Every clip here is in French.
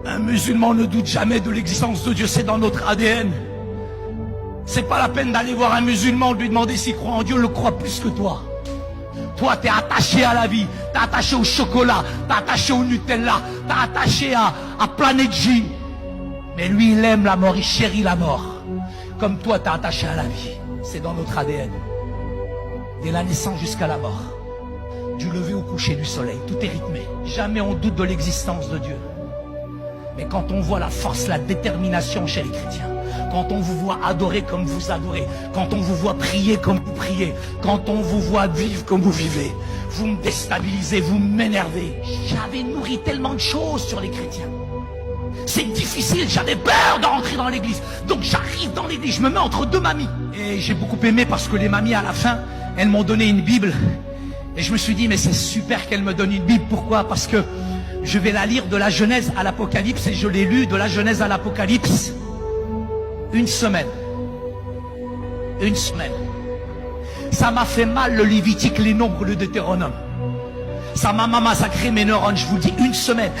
Un musulman ne doute jamais de l'existence de Dieu, c'est dans notre ADN. C'est pas la peine d'aller voir un musulman, lui demander s'il croit en Dieu, le croit plus que toi. Toi, t'es attaché à la vie, t'es attaché au chocolat, t'es attaché au Nutella, t'es attaché à Planet G. Mais lui, il aime la mort, il chérit la mort. Comme toi, t'es attaché à la vie. C'est dans notre ADN. Dès la naissance jusqu'à la mort. Du lever au coucher du soleil, tout est rythmé. Jamais on doute de l'existence de Dieu. Mais quand on voit la force, la détermination chez les chrétiens, quand on vous voit adorer comme vous adorez, quand on vous voit prier comme vous priez, quand on vous voit vivre comme vous vivez, vous me déstabilisez, vous m'énervez. J'avais nourri tellement de choses sur les chrétiens. C'est difficile, j'avais peur de rentrer dans l'église. Donc j'arrive dans l'église, je me mets entre deux mamies. Et j'ai beaucoup aimé parce que les mamies à la fin, elles m'ont donné une Bible. Et je me suis dit, mais c'est super qu'elles me donnent une Bible. Pourquoi? Parce que je vais la lire de la Genèse à l'Apocalypse. Et je l'ai lu de la Genèse à l'Apocalypse. Une semaine. Une semaine. Ça m'a fait mal le Lévitique, les Nombres, le Deutéronome. Ça m'a massacré mes neurones, je vous le dis, une semaine.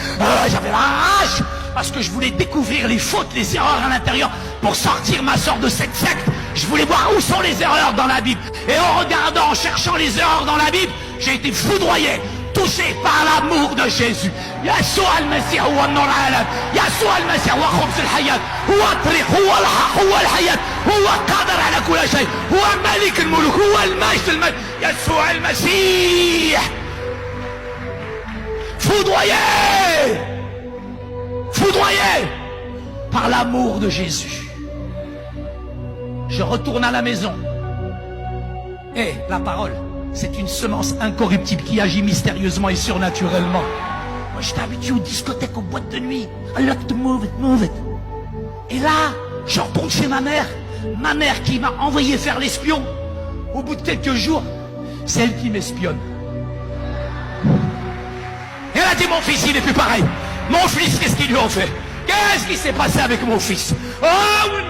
J'avais la rage parce que je voulais découvrir les fautes, les erreurs à l'intérieur pour sortir ma soeur de cette secte. Je voulais voir où sont les erreurs dans la Bible. Et en regardant, en cherchant les erreurs dans la Bible, j'ai été foudroyé, touché par l'amour de Jésus. يسوع المسيح هو النور العالم. يسوع المسيح هو خبز الحياة. هو الطريق، هو الحق، هو الحياة. هو قادر على كل شيء. هو ملك الملوك، هو المجد. يسوع المسيح. Foudroyé, foudroyé par l'amour de Jésus. Je retourne à la maison. Et la parole, c'est une semence incorruptible qui agit mystérieusement et surnaturellement. Moi, j'étais habitué aux discothèques, aux boîtes de nuit. I like to move it, move it. Et là, je retourne chez ma mère. Ma mère qui m'a envoyé faire l'espion. Au bout de quelques jours, c'est elle qui m'espionne. Et elle a dit, mon fils, il n'est plus pareil. Mon fils, qu'est-ce qu'ils lui ont fait? Qu'est-ce qui s'est passé avec mon fils? Oh, oui.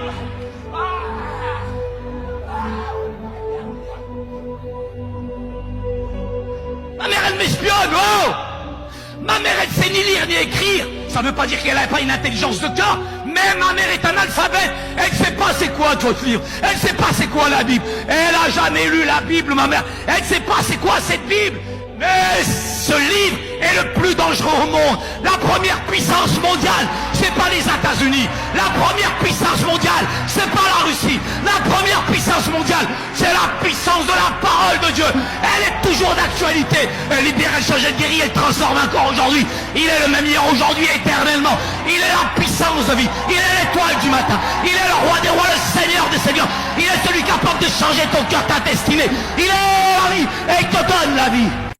Ma mère, elle m'espionne, oh! Ma mère, elle sait ni lire ni écrire. Ça ne veut pas dire qu'elle n'a pas une intelligence de cœur, mais ma mère est un alphabète. Elle ne sait pas c'est quoi votre livre. Elle ne sait pas c'est quoi la Bible. Elle n'a jamais lu la Bible, ma mère. Elle ne sait pas c'est quoi cette Bible. Mais ce livre est le plus dangereux au monde. La première puissance mondiale, c'est pas les États-Unis. La première puissance mondiale, c'est pas la Russie. La première puissance mondiale, c'est la puissance de la parole de Dieu. Elle est toujours d'actualité. Elle libère, elle change, elle guérit, elle transforme encore aujourd'hui. Il est le même hier, aujourd'hui, éternellement. Il est la puissance de vie. Il est l'étoile du matin. Il est le roi des rois, le seigneur des seigneurs. Il est celui capable de changer ton cœur, ta destinée. Il est la vie et il te donne la vie.